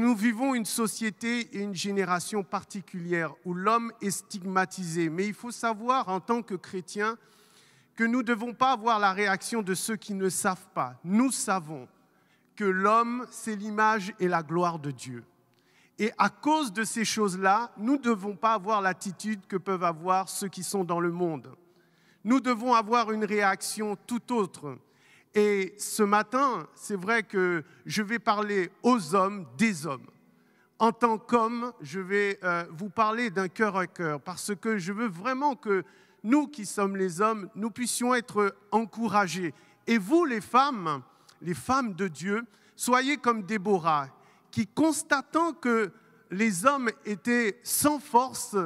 Nous vivons une société et une génération particulière où l'homme est stigmatisé. Mais il faut savoir, en tant que chrétiens, que nous ne devons pas avoir la réaction de ceux qui ne savent pas. Nous savons que l'homme, c'est l'image et la gloire de Dieu. Et à cause de ces choses-là, nous ne devons pas avoir l'attitude que peuvent avoir ceux qui sont dans le monde. Nous devons avoir une réaction tout autre. Et ce matin, c'est vrai que je vais parler aux hommes, des hommes. En tant qu'homme, je vais vous parler d'un cœur à cœur, parce que je veux vraiment que nous qui sommes les hommes, nous puissions être encouragés. Et vous, les femmes de Dieu, soyez comme Déborah, qui, constatant que les hommes étaient sans force,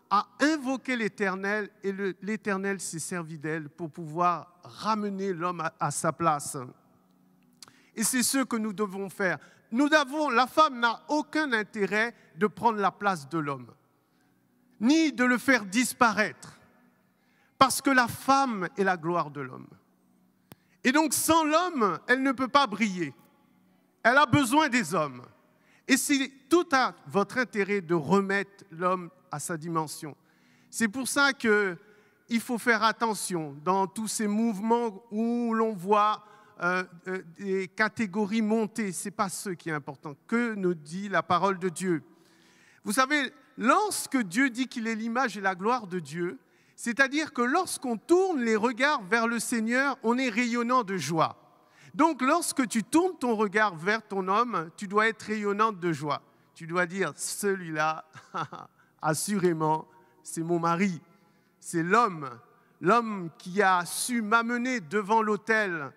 a invoqué l'Éternel, et l'Éternel s'est servi d'elle pour pouvoir ramener l'homme à sa place. Et c'est ce que nous devons faire. La femme n'a aucun intérêt de prendre la place de l'homme, ni de le faire disparaître, parce que la femme est la gloire de l'homme. Et donc, sans l'homme, elle ne peut pas briller. Elle a besoin des hommes. Et c'est tout à votre intérêt de remettre l'homme à sa dimension. C'est pour ça qu'il faut faire attention dans tous ces mouvements où l'on voit des catégories monter. Ce n'est pas ce qui est important. Que nous dit la parole de Dieu? Vous savez, lorsque Dieu dit qu'il est l'image et la gloire de Dieu, c'est-à-dire que lorsqu'on tourne les regards vers le Seigneur, on est rayonnant de joie. Donc, lorsque tu tournes ton regard vers ton homme, tu dois être rayonnante de joie. Tu dois dire, celui-là, assurément, c'est mon mari. C'est l'homme qui a su m'amener devant l'autel,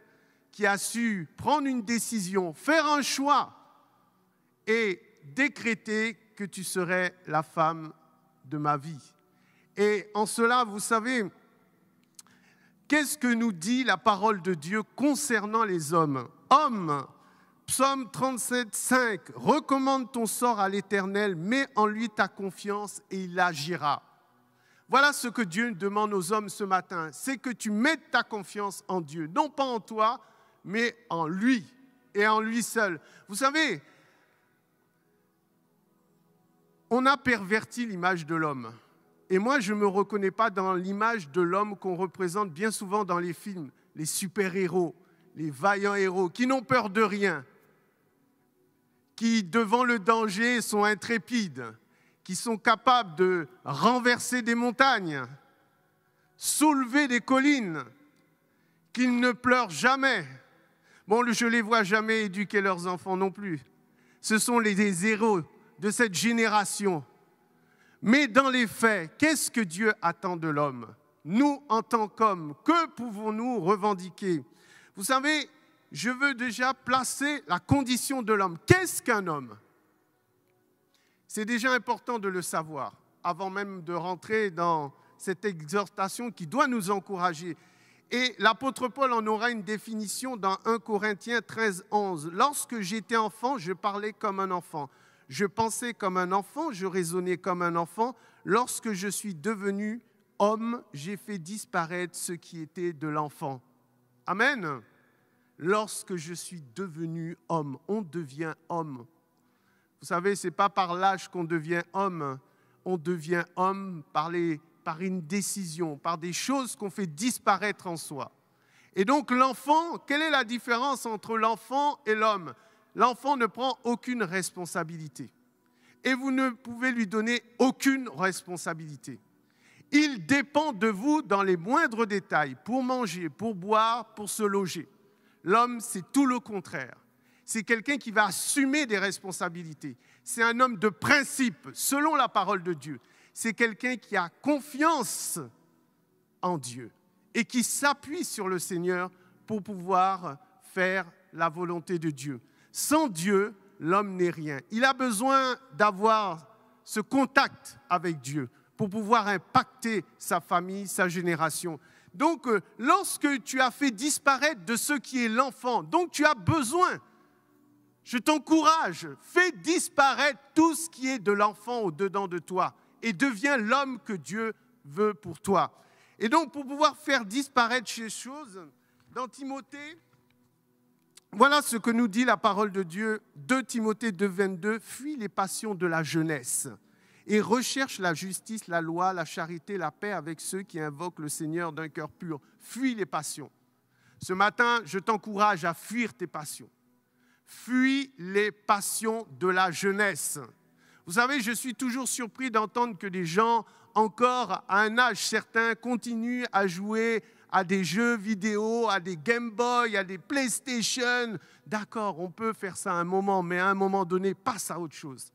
qui a su prendre une décision, faire un choix et décréter que tu serais la femme de ma vie. Et en cela, vous savez, qu'est-ce que nous dit la parole de Dieu concernant les hommes? Hommes, Psaume 37, 5, recommande ton sort à l'Éternel, mets en lui ta confiance et il agira. Voilà ce que Dieu demande aux hommes ce matin, c'est que tu mettes ta confiance en Dieu, non pas en toi, mais en lui et en lui seul. Vous savez, on a perverti l'image de l'homme. Et moi, je ne me reconnais pas dans l'image de l'homme qu'on représente bien souvent dans les films, les super-héros, les vaillants héros, qui n'ont peur de rien, qui, devant le danger, sont intrépides, qui sont capables de renverser des montagnes, soulever des collines, qu'ils ne pleurent jamais. Bon, je ne les vois jamais éduquer leurs enfants non plus. Ce sont les héros de cette génération. Mais dans les faits, qu'est-ce que Dieu attend de l'homme? Nous, en tant qu'hommes, que pouvons-nous revendiquer? Vous savez, je veux déjà placer la condition de l'homme. Qu'est-ce qu'un homme? C'est déjà important de le savoir, avant même de rentrer dans cette exhortation qui doit nous encourager. Et l'apôtre Paul en aura une définition dans 1 Corinthiens 13, 11. « Lorsque j'étais enfant, je parlais comme un enfant. Je pensais comme un enfant, je raisonnais comme un enfant. Lorsque je suis devenu homme, j'ai fait disparaître ce qui était de l'enfant. » Amen. Lorsque je suis devenu homme, on devient homme. Vous savez, ce n'est pas par l'âge qu'on devient homme. On devient homme par une décision, par des choses qu'on fait disparaître en soi. Et donc l'enfant, quelle est la différence entre l'enfant et l'homme? L'enfant ne prend aucune responsabilité. Et vous ne pouvez lui donner aucune responsabilité. Il dépend de vous dans les moindres détails, pour manger, pour boire, pour se loger. L'homme, c'est tout le contraire. C'est quelqu'un qui va assumer des responsabilités. C'est un homme de principe, selon la parole de Dieu. C'est quelqu'un qui a confiance en Dieu et qui s'appuie sur le Seigneur pour pouvoir faire la volonté de Dieu. Sans Dieu, l'homme n'est rien. Il a besoin d'avoir ce contact avec Dieu pour pouvoir impacter sa famille, sa génération. Donc, lorsque tu as fait disparaître de ce qui est l'enfant, donc tu as besoin, je t'encourage, fais disparaître tout ce qui est de l'enfant au-dedans de toi et deviens l'homme que Dieu veut pour toi. Et donc, pour pouvoir faire disparaître ces choses, dans Timothée, Voilà ce que nous dit la parole de Dieu, 2 Timothée 2, 22, « Fuis les passions de la jeunesse et recherche la justice, la loi, la charité, la paix avec ceux qui invoquent le Seigneur d'un cœur pur. » Fuis les passions. Ce matin, je t'encourage à fuir tes passions. Fuis les passions de la jeunesse. Vous savez, je suis toujours surpris d'entendre que des gens, encore à un âge certain, continuent à jouer à des jeux vidéo, à des Game Boy, à des PlayStation. D'accord, on peut faire ça un moment, mais à un moment donné, passe à autre chose.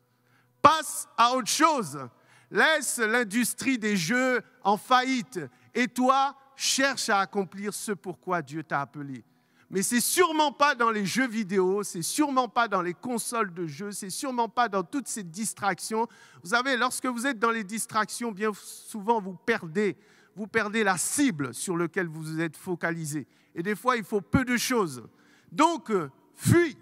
Passe à autre chose. Laisse l'industrie des jeux en faillite. Et toi, cherche à accomplir ce pourquoi Dieu t'a appelé. Mais ce n'est sûrement pas dans les jeux vidéo, ce n'est sûrement pas dans les consoles de jeux, ce n'est sûrement pas dans toutes ces distractions. Vous savez, lorsque vous êtes dans les distractions, bien souvent vous perdez la cible sur laquelle vous êtes focalisé. Et des fois, il faut peu de choses. Donc, fuis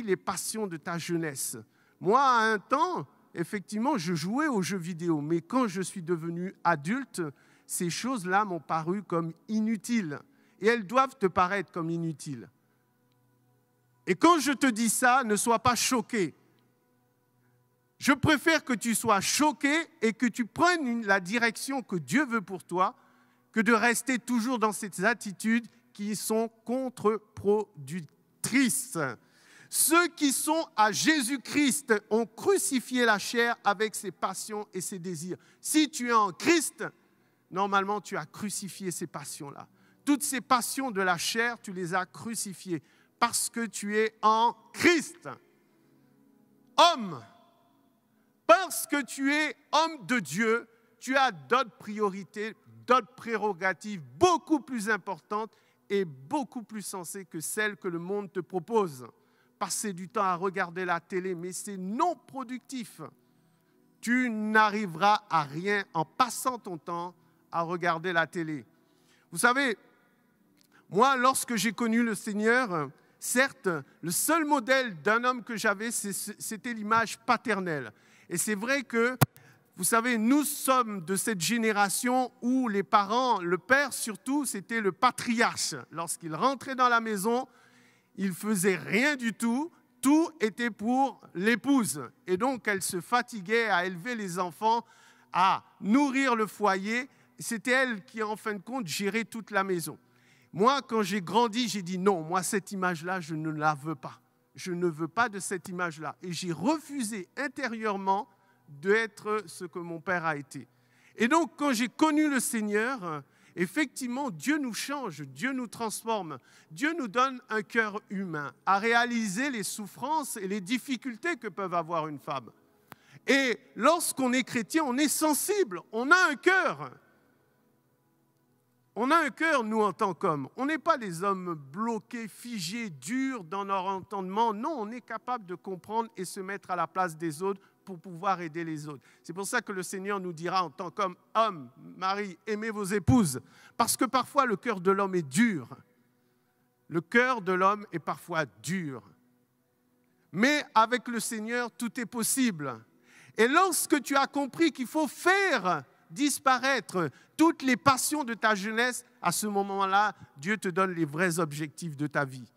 les passions de ta jeunesse. Moi, à un temps, effectivement, je jouais aux jeux vidéo, mais quand je suis devenu adulte, ces choses-là m'ont paru comme inutiles. Et elles doivent te paraître comme inutiles. Et quand je te dis ça, ne sois pas choqué. Je préfère que tu sois choqué et que tu prennes la direction que Dieu veut pour toi, que de rester toujours dans ces attitudes qui sont contre-productrices. Ceux qui sont à Jésus-Christ ont crucifié la chair avec ses passions et ses désirs. Si tu es en Christ, normalement tu as crucifié ces passions-là. Toutes ces passions de la chair, tu les as crucifiées parce que tu es en Christ. Homme, parce que tu es homme de Dieu, tu as d'autres priorités, d'autres prérogatives beaucoup plus importantes et beaucoup plus sensées que celles que le monde te propose. Passer du temps à regarder la télé, mais c'est non productif. Tu n'arriveras à rien en passant ton temps à regarder la télé. Vous savez, moi, lorsque j'ai connu le Seigneur, certes, le seul modèle d'un homme que j'avais, c'était l'image paternelle. Et c'est vrai que, vous savez, nous sommes de cette génération où les parents, le père surtout, c'était le patriarche. Lorsqu'il rentrait dans la maison, il ne faisait rien du tout. Tout était pour l'épouse. Et donc, elle se fatiguait à élever les enfants, à nourrir le foyer. C'était elle qui, en fin de compte, gérait toute la maison. Moi, quand j'ai grandi, j'ai dit non, moi, cette image-là, je ne la veux pas. Je ne veux pas de cette image-là. Et j'ai refusé intérieurement d'être ce que mon père a été. Et donc, quand j'ai connu le Seigneur, effectivement, Dieu nous change, Dieu nous transforme. Dieu nous donne un cœur humain à réaliser les souffrances et les difficultés que peuvent avoir une femme. Et lorsqu'on est chrétien, on est sensible, on a un cœur. On a un cœur, nous, en tant qu'hommes. On n'est pas des hommes bloqués, figés, durs dans leur entendement. Non, on est capable de comprendre et se mettre à la place des autres pour pouvoir aider les autres. C'est pour ça que le Seigneur nous dira en tant qu'homme, homme, mari, aimez vos épouses. Parce que parfois, le cœur de l'homme est dur. Le cœur de l'homme est parfois dur. Mais avec le Seigneur, tout est possible. Et lorsque tu as compris qu'il faut faire disparaître toutes les passions de ta jeunesse, à ce moment-là, Dieu te donne les vrais objectifs de ta vie.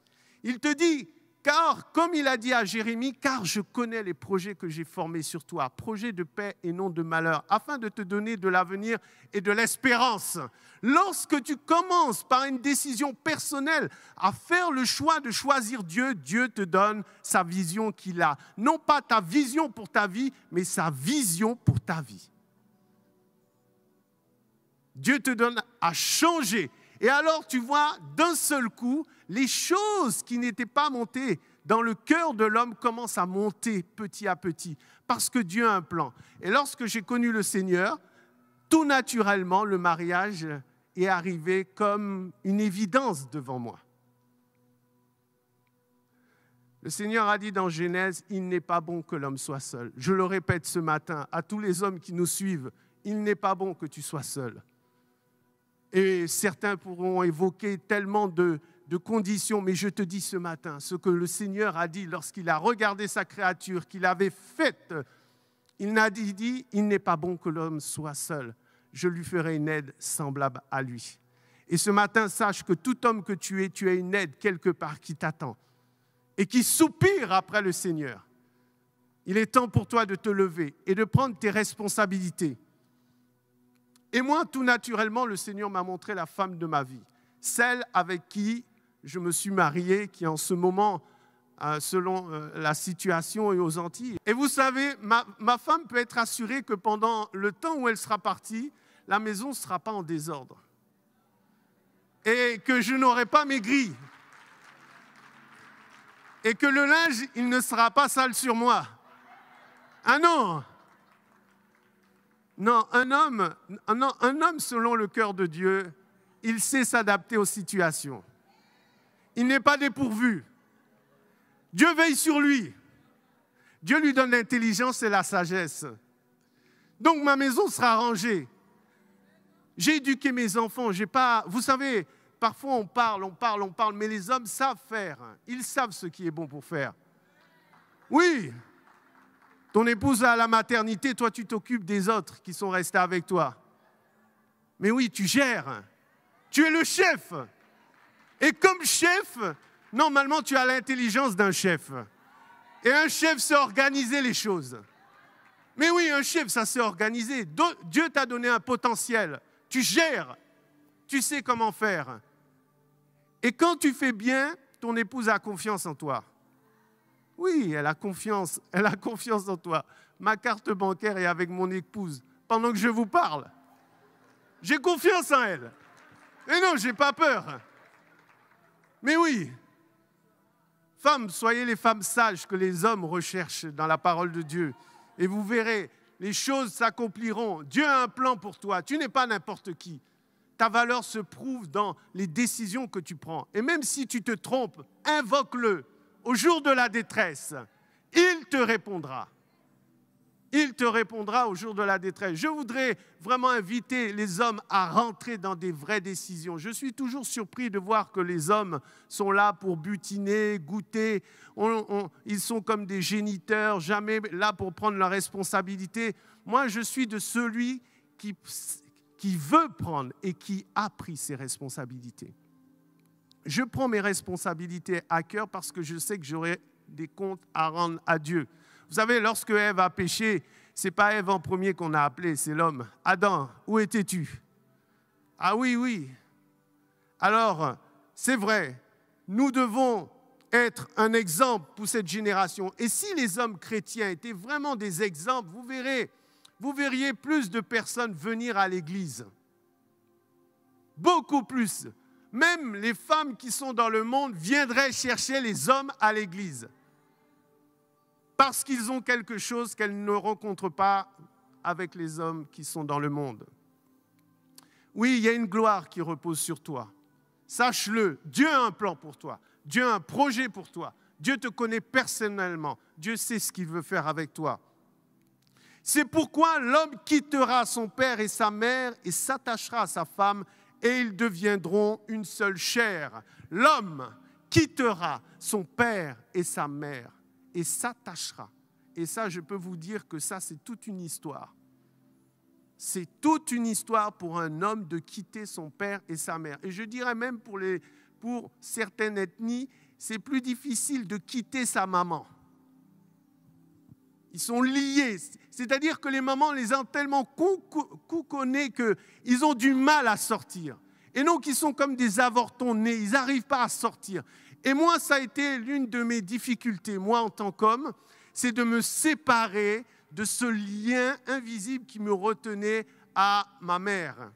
Il te dit, car, comme il a dit à Jérémie, car je connais les projets que j'ai formés sur toi, projets de paix et non de malheur, afin de te donner de l'avenir et de l'espérance. Lorsque tu commences par une décision personnelle à faire le choix de choisir Dieu, Dieu te donne sa vision qu'il a. Non pas ta vision pour ta vie, mais sa vision pour ta vie. Dieu te donne à changer. Et alors, tu vois, d'un seul coup, les choses qui n'étaient pas montées dans le cœur de l'homme commencent à monter petit à petit, parce que Dieu a un plan. Et lorsque j'ai connu le Seigneur, tout naturellement, le mariage est arrivé comme une évidence devant moi. Le Seigneur a dit dans Genèse, « Il n'est pas bon que l'homme soit seul. » Je le répète ce matin à tous les hommes qui nous suivent, « Il n'est pas bon que tu sois seul. » Et certains pourront évoquer tellement de conditions, mais je te dis ce matin, ce que le Seigneur a dit lorsqu'il a regardé sa créature, qu'il avait faite, il n'a dit, il n'est pas bon que l'homme soit seul, je lui ferai une aide semblable à lui. Et ce matin, sache que tout homme que tu as une aide quelque part qui t'attend et qui soupire après le Seigneur. Il est temps pour toi de te lever et de prendre tes responsabilités. Et moi, tout naturellement, le Seigneur m'a montré la femme de ma vie, celle avec qui je me suis marié, qui en ce moment, selon la situation, est aux Antilles. Et vous savez, ma femme peut être assurée que pendant le temps où elle sera partie, la maison ne sera pas en désordre. Et que je n'aurai pas maigri. Et que le linge, il ne sera pas sale sur moi. Ah non! Non, un homme selon le cœur de Dieu, il sait s'adapter aux situations. Il n'est pas dépourvu. Dieu veille sur lui. Dieu lui donne l'intelligence et la sagesse. Donc ma maison sera rangée. J'ai éduqué mes enfants. Vous savez, parfois on parle, mais les hommes savent faire. Ils savent ce qui est bon pour faire. Oui. Ton épouse est à la maternité, toi tu t'occupes des autres qui sont restés avec toi. Mais oui, tu gères. Tu es le chef. Et comme chef, normalement tu as l'intelligence d'un chef. Et un chef sait organiser les choses. Mais oui, un chef, ça sait organiser. Dieu t'a donné un potentiel. Tu gères. Tu sais comment faire. Et quand tu fais bien, ton épouse a confiance en toi. Oui, elle a confiance en toi. Ma carte bancaire est avec mon épouse pendant que je vous parle. J'ai confiance en elle. Et non, je n'ai pas peur. Mais oui, femmes, soyez les femmes sages que les hommes recherchent dans la parole de Dieu. Et vous verrez, les choses s'accompliront. Dieu a un plan pour toi. Tu n'es pas n'importe qui. Ta valeur se prouve dans les décisions que tu prends. Et même si tu te trompes, invoque-le. Au jour de la détresse, il te répondra. Il te répondra au jour de la détresse. Je voudrais vraiment inviter les hommes à rentrer dans des vraies décisions. Je suis toujours surpris de voir que les hommes sont là pour butiner, goûter. Ils sont comme des géniteurs, jamais là pour prendre leurs responsabilités. Moi, je suis de celui qui veut prendre et qui a pris ses responsabilités. Je prends mes responsabilités à cœur parce que je sais que j'aurai des comptes à rendre à Dieu. Vous savez, lorsque Ève a péché, ce n'est pas Ève en premier qu'on a appelé, c'est l'homme. Adam, où étais-tu? Ah oui, oui. Alors, c'est vrai, nous devons être un exemple pour cette génération. Et si les hommes chrétiens étaient vraiment des exemples, vous verriez plus de personnes venir à l'église. Beaucoup plus. Même les femmes qui sont dans le monde viendraient chercher les hommes à l'église. Parce qu'ils ont quelque chose qu'elles ne rencontrent pas avec les hommes qui sont dans le monde. Oui, il y a une gloire qui repose sur toi. Sache-le, Dieu a un plan pour toi. Dieu a un projet pour toi. Dieu te connaît personnellement. Dieu sait ce qu'il veut faire avec toi. C'est pourquoi l'homme quittera son père et sa mère et s'attachera à sa femme et ils deviendront une seule chair. L'homme quittera son père et sa mère et s'attachera. Et ça, je peux vous dire que ça, c'est toute une histoire. C'est toute une histoire pour un homme de quitter son père et sa mère. Et je dirais même pour certaines ethnies, c'est plus difficile de quitter sa maman. Ils sont liés. C'est-à-dire que les mamans les ont tellement couconnés qu'ils ont du mal à sortir. Et donc, ils sont comme des avortons nés. Ils n'arrivent pas à sortir. Et moi, ça a été l'une de mes difficultés, moi, en tant qu'homme, c'est de me séparer de ce lien invisible qui me retenait à ma mère.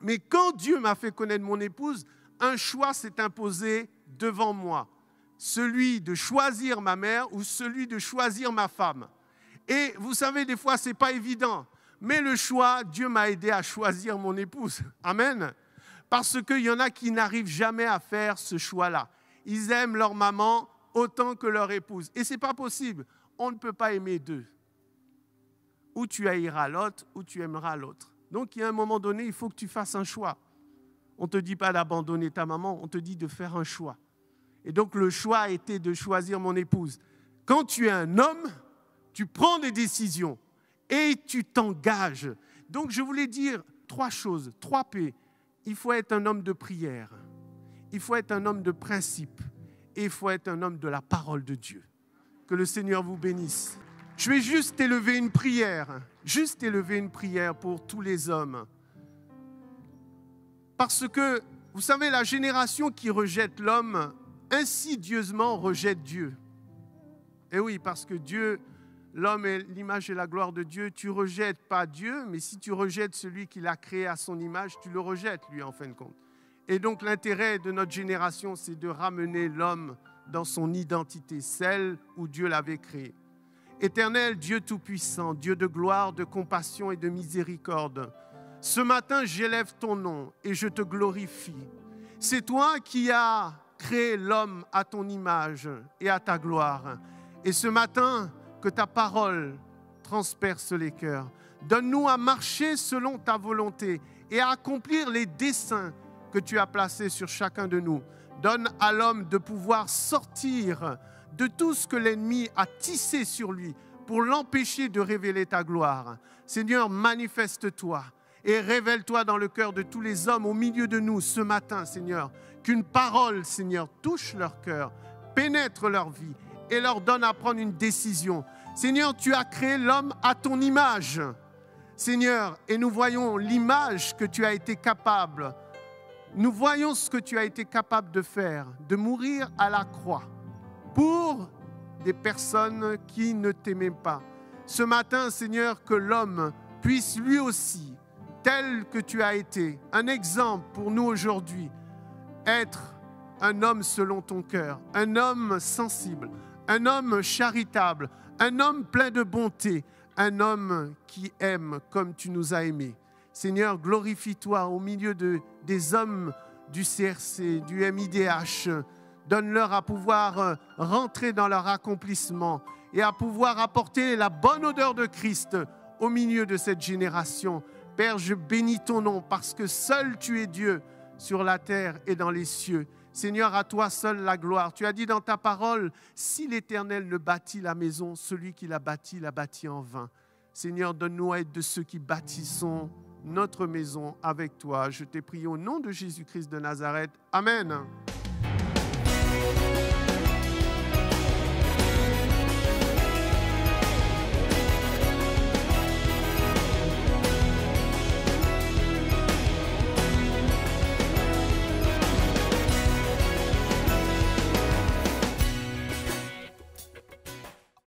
Mais quand Dieu m'a fait connaître mon épouse, un choix s'est imposé devant moi. Celui de choisir ma mère ou celui de choisir ma femme. Et vous savez, des fois, ce n'est pas évident. Mais le choix, Dieu m'a aidé à choisir mon épouse. Amen. Parce qu'il y en a qui n'arrivent jamais à faire ce choix-là. Ils aiment leur maman autant que leur épouse. Et ce n'est pas possible. On ne peut pas aimer deux. Ou tu haïras l'autre, ou tu aimeras l'autre. Donc, il y a un moment donné, il faut que tu fasses un choix. On ne te dit pas d'abandonner ta maman, on te dit de faire un choix. Et donc, le choix a été de choisir mon épouse. Quand tu es un homme, tu prends des décisions et tu t'engages. Donc, je voulais dire 3 choses, 3 P. il faut être un homme de prière, il faut être un homme de principe et il faut être un homme de la parole de Dieu. Que le Seigneur vous bénisse. Je vais juste élever une prière pour tous les hommes. Parce que, vous savez, la génération qui rejette l'homme, insidieusement rejette Dieu. Et oui, parce que Dieu, l'homme est l'image et la gloire de Dieu. Tu ne rejettes pas Dieu, mais si tu rejettes celui qui l'a créé à son image, tu le rejettes, lui, en fin de compte. Et donc, l'intérêt de notre génération, c'est de ramener l'homme dans son identité, celle où Dieu l'avait créé. Éternel Dieu Tout-Puissant, Dieu de gloire, de compassion et de miséricorde, ce matin, j'élève ton nom et je te glorifie. C'est toi qui as créé l'homme à ton image et à ta gloire. Et ce matin, que ta parole transperce les cœurs. Donne-nous à marcher selon ta volonté et à accomplir les desseins que tu as placés sur chacun de nous. Donne à l'homme de pouvoir sortir de tout ce que l'ennemi a tissé sur lui pour l'empêcher de révéler ta gloire. Seigneur, manifeste-toi et révèle-toi dans le cœur de tous les hommes au milieu de nous ce matin, Seigneur. Qu'une parole, Seigneur, touche leur cœur, pénètre leur vie et leur donne à prendre une décision. Seigneur, tu as créé l'homme à ton image, Seigneur, et nous voyons l'image que tu as été capable. Nous voyons ce que tu as été capable de faire, de mourir à la croix pour des personnes qui ne t'aimaient pas. Ce matin, Seigneur, que l'homme puisse lui aussi, tel que tu as été, un exemple pour nous aujourd'hui, être un homme selon ton cœur, un homme sensible, un homme charitable, un homme plein de bonté, un homme qui aime comme tu nous as aimés. Seigneur, glorifie-toi au milieu des hommes du CRC, du MIDH. Donne-leur à pouvoir rentrer dans leur accomplissement et à pouvoir apporter la bonne odeur de Christ au milieu de cette génération. Père, je bénis ton nom parce que seul tu es Dieu sur la terre et dans les cieux. Seigneur, à toi seul la gloire. Tu as dit dans ta parole, si l'Éternel ne bâtit la maison, celui qui l'a bâti en vain. Seigneur, donne-nous à être de ceux qui bâtissons notre maison avec toi. Je t'ai prié au nom de Jésus-Christ de Nazareth. Amen.